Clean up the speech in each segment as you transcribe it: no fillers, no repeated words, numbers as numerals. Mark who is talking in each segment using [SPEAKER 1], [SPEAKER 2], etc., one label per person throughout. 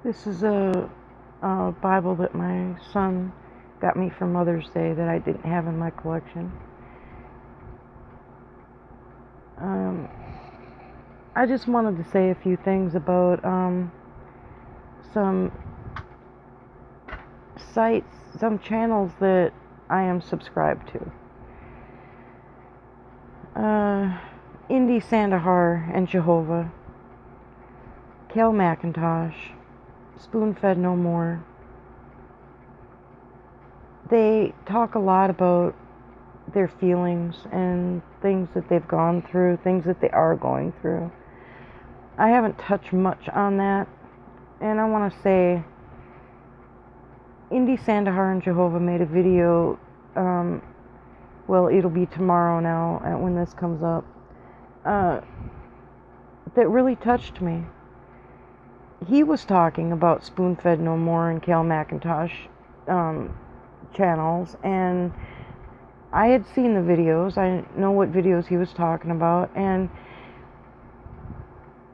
[SPEAKER 1] This is a Bible that my son got me for Mother's Day that I didn't have in my collection. Um, I just wanted to say a few things about some sites, some channels that I am subscribed to. Indy Sandahar and Jehovah, Cal McIntosh, Spoon Fed No More. They talk a lot about their feelings and things that they've gone through, things that they are going through. I haven't touched much on that, and I want to say Indy Sandahar and Jehovah made a video, well, it'll be tomorrow now when this comes up, that really touched me. He was talking about Spoon Fed No More and Cal McIntosh channels, and I had seen the videos. I know what videos he was talking about, and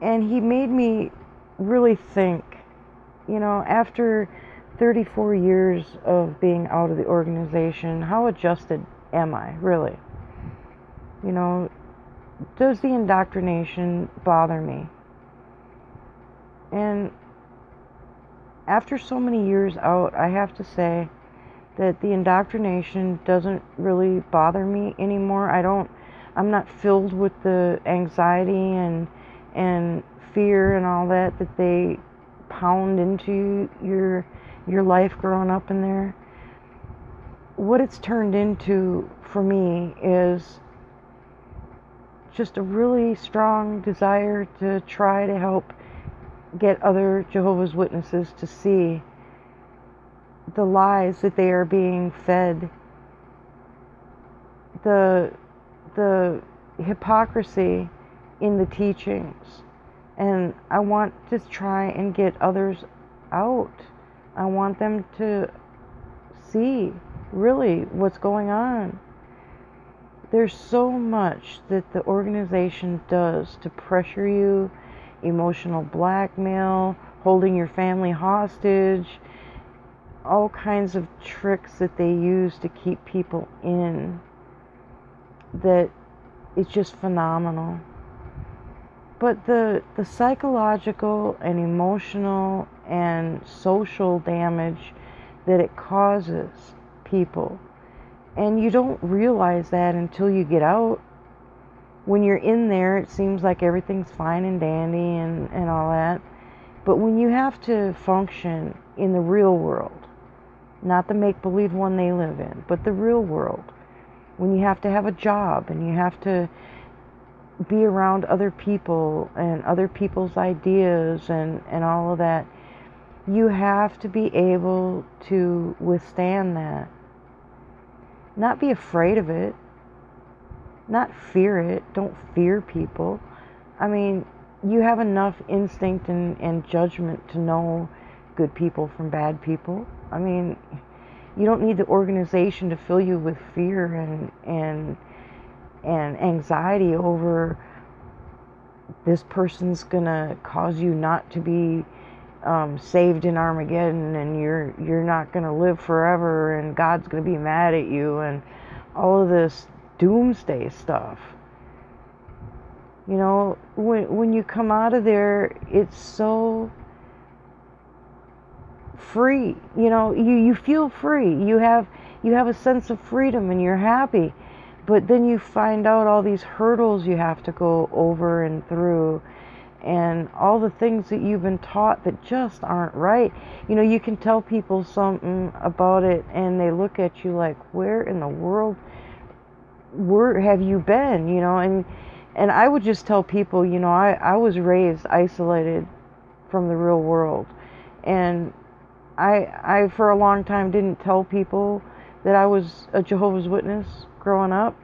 [SPEAKER 1] he made me really think, after 34 years of being out of the organization, how adjusted am I, really? Does the indoctrination bother me? And after so many years out, I have to say that the indoctrination doesn't really bother me anymore. I'm not filled with the anxiety and fear and all that they pound into your life growing up in there. What it's turned into for me is just a really strong desire to try to help get other Jehovah's Witnesses to see the lies that they are being fed, the hypocrisy in the teachings. And I want to try and get others out. I want them to see really what's going on. There's so much that the organization does to pressure you, emotional blackmail, holding your family hostage, all kinds of tricks that they use to keep people in, that it's just phenomenal. But the psychological and emotional and social damage that it causes people, and you don't realize that until you get out. When you're in there, it seems like everything's fine and dandy and all that. But when you have to function in the real world, not the make-believe one they live in, but the real world, when you have to have a job and you have to be around other people and other people's ideas and all of that, you have to be able to withstand that. Not be afraid of it. Not fear it. Don't fear people. I mean, you have enough instinct and judgment to know good people from bad people. I mean, you don't need the organization to fill you with fear and anxiety over this person's gonna cause you not to be saved in Armageddon, and you're not gonna live forever, and God's gonna be mad at you, and all of this doomsday stuff. When you come out of there, it's so free. You feel free. You have a sense of freedom, and you're happy. But then you find out all these hurdles you have to go over and through, and all the things that you've been taught that just aren't right. You can tell people something about it, and they look at you like, where in the world have you been? And I would just tell people, I was raised isolated from the real world, and I for a long time didn't tell people that I was a Jehovah's Witness growing up,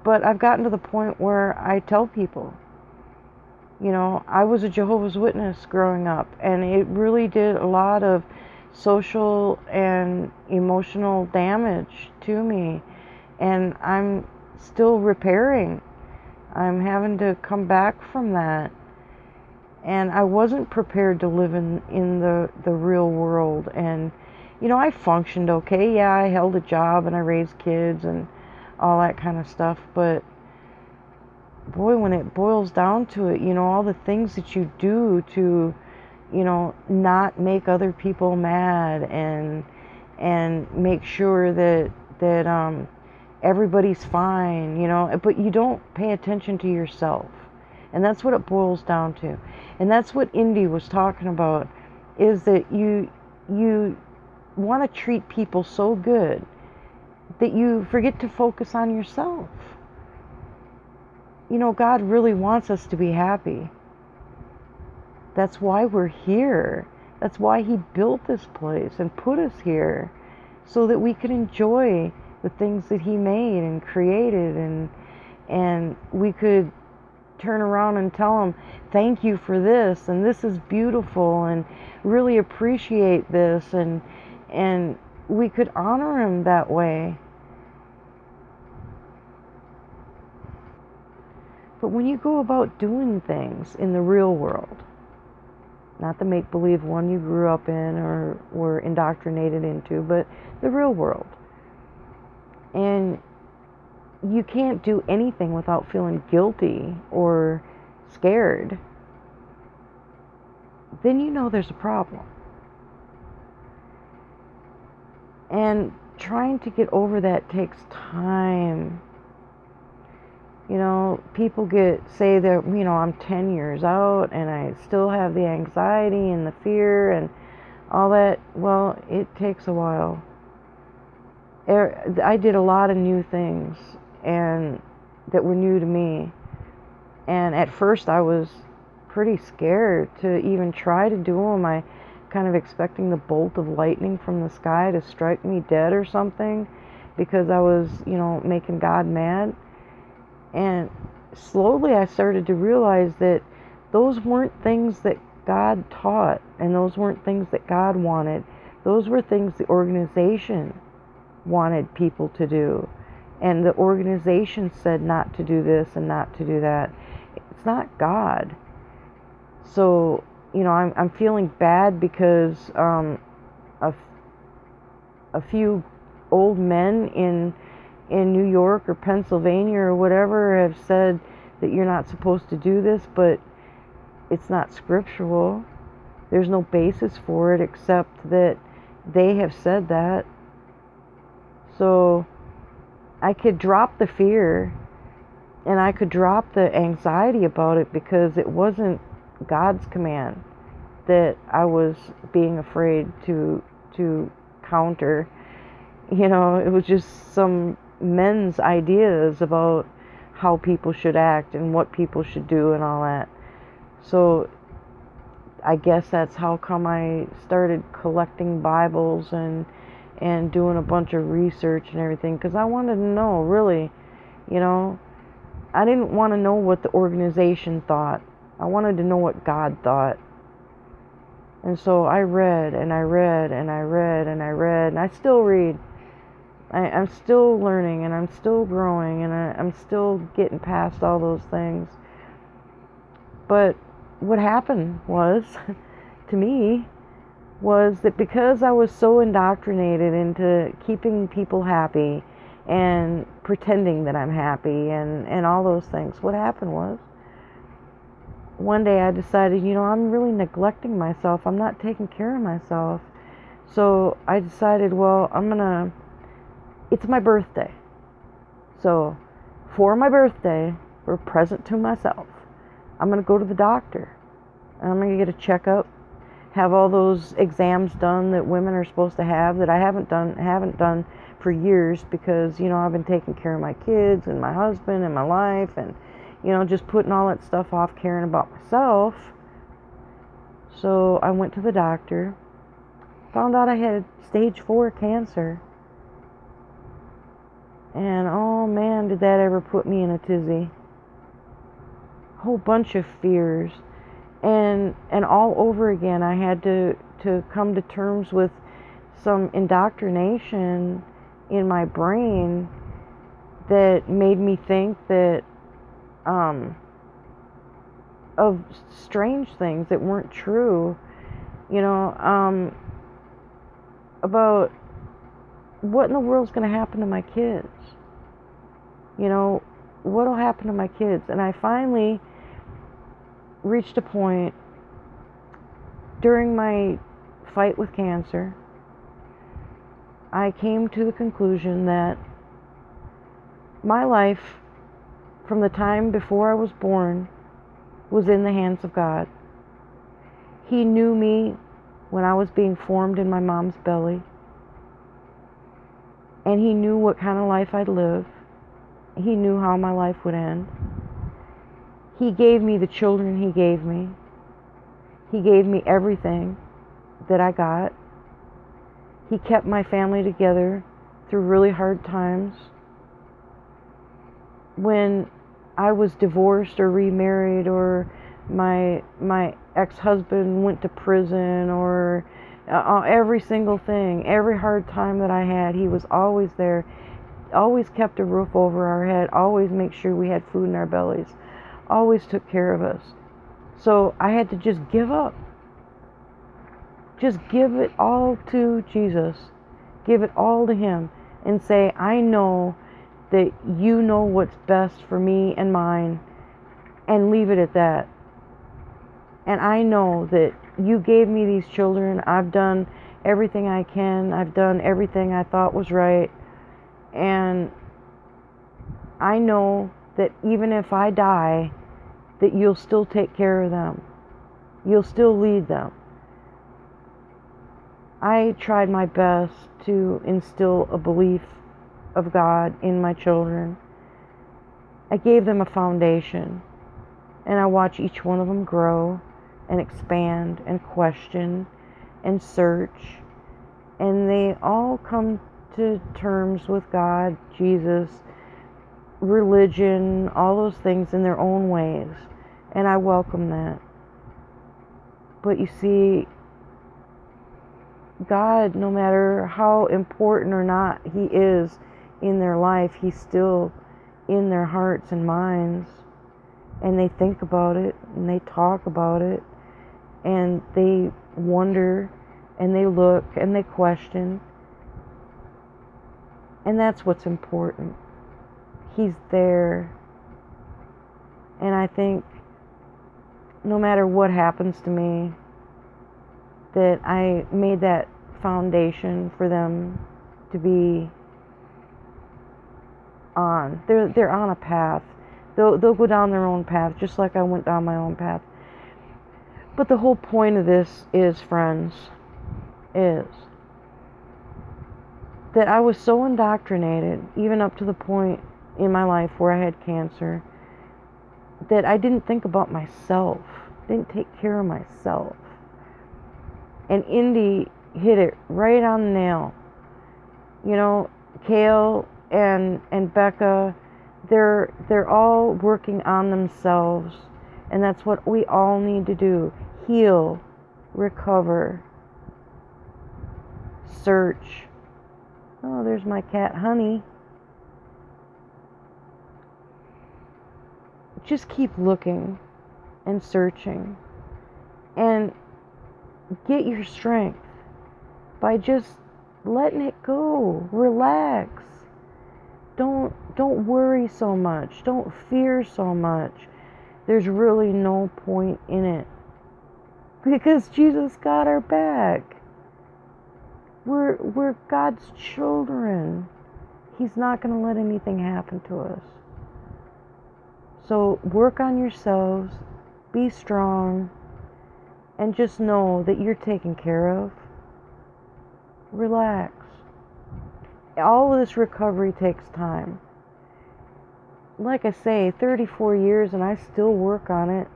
[SPEAKER 1] but I've gotten to the point where I tell people, I was a Jehovah's Witness growing up, and it really did a lot of social and emotional damage to me, and I'm still repairing. I'm having to come back from that. And I wasn't prepared to live in the real world. And, I functioned okay. Yeah, I held a job and I raised kids and all that kind of stuff. But boy, when it boils down to it, all the things that you do to, not make other people mad and make sure that everybody's fine, but you don't pay attention to yourself. And that's what it boils down to. And that's what Indy was talking about, is that you want to treat people so good that you forget to focus on yourself. God really wants us to be happy. That's why we're here. That's why he built this place and put us here, so that we could enjoy the things that he made and created, and we could turn around and tell him, thank you for this, and this is beautiful, and really appreciate this, and we could honor him that way. But when you go about doing things in the real world, not the make-believe one you grew up in or were indoctrinated into, but the real world, and you can't do anything without feeling guilty or scared, then there's a problem. And trying to get over that takes time. People say that, I'm 10 years out and I still have the anxiety and the fear and all that. Well, it takes a while. I did a lot of new things and that were new to me. And at first I was pretty scared to even try to do them. I kind of expecting the bolt of lightning from the sky to strike me dead or something, because I was, making God mad. And slowly I started to realize that those weren't things that God taught, and those weren't things that God wanted. Those were things the organization wanted people to do. And the organization said not to do this and not to do that. It's not God. So, I'm feeling bad because a few old men in New York or Pennsylvania or whatever have said that you're not supposed to do this, but it's not scriptural. There's no basis for it except that they have said that. So I could drop the fear and I could drop the anxiety about it, because it wasn't God's command that I was being afraid to counter. It was just some men's ideas about how people should act and what people should do and all that. So I guess that's how come I started collecting Bibles and doing a bunch of research and everything, because I wanted to know, really, I didn't want to know what the organization thought. I wanted to know what God thought. And so I read and I read and I read and I read, and I still read. I'm still learning and I'm still growing and I'm still getting past all those things. But what happened was, to me, was that because I was so indoctrinated into keeping people happy and pretending that I'm happy and all those things, what happened was, one day I decided, I'm really neglecting myself. I'm not taking care of myself. So I decided, well, it's my birthday. So for my birthday, for a present to myself, I'm going to go to the doctor. And I'm going to get a checkup, have all those exams done that women are supposed to have that I haven't done for years, because, I've been taking care of my kids and my husband and my life, and, just putting all that stuff off, caring about myself. So I went to the doctor, found out I had stage 4 cancer. And oh man, did that ever put me in a tizzy. Whole bunch of fears. And all over again, I had to come to terms with some indoctrination in my brain that made me think that of strange things that weren't true, you know, about what in the world's going to happen to my kids. You know, what'll happen to my kids? And I finally reached a point during my fight with cancer. I came to the conclusion that my life, from the time before I was born, was in the hands of God. He knew me when I was being formed in my mom's belly, and He knew what kind of life I'd live. He knew how my life would end. He gave me the children He gave me. He gave me everything that I got. He kept my family together through really hard times. When I was divorced or remarried, or my ex-husband went to prison, or every single thing, every hard time that I had, He was always there. Always kept a roof over our head, always make sure we had food in our bellies, always took care of us. So I had to just give up. Just give it all to Jesus. Give it all to Him and say, I know that You know what's best for me and mine, and leave it at that. And I know that You gave me these children. I've done everything I can. I've done everything I thought was right. And I know that even if I die, that You'll still take care of them. You'll still lead them. I tried my best to instill a belief of God in my children. I gave them a foundation, and I watch each one of them grow and expand and question and search, and they all come to terms with God, Jesus, religion, all those things in their own ways, and I welcome that. But you see, God, no matter how important or not He is in their life, He's still in their hearts and minds, and they think about it, and they talk about it, and they wonder, and they look, and they question. And that's what's important. He's there. And I think no matter what happens to me, that I made that foundation for them to be on. They're on a path. They'll go down their own path, just like I went down my own path. But the whole point of this is, friends, is that I was so indoctrinated, even up to the point in my life where I had cancer, that I didn't think about myself. Didn't take care of myself. And Indy hit it right on the nail. You know, Kale and Becca, they're all working on themselves, and that's what we all need to do. Heal, recover, search. Oh, there's my cat, Honey. Just keep looking and searching, and get your strength by just letting it go. Relax. Don't worry so much. Don't fear so much. There's really no point in it, because Jesus got our back. We're God's children. He's not going to let anything happen to us. So work on yourselves, be strong, and just know that you're taken care of. Relax. All of this recovery takes time. Like I say, 34 years and I still work on it.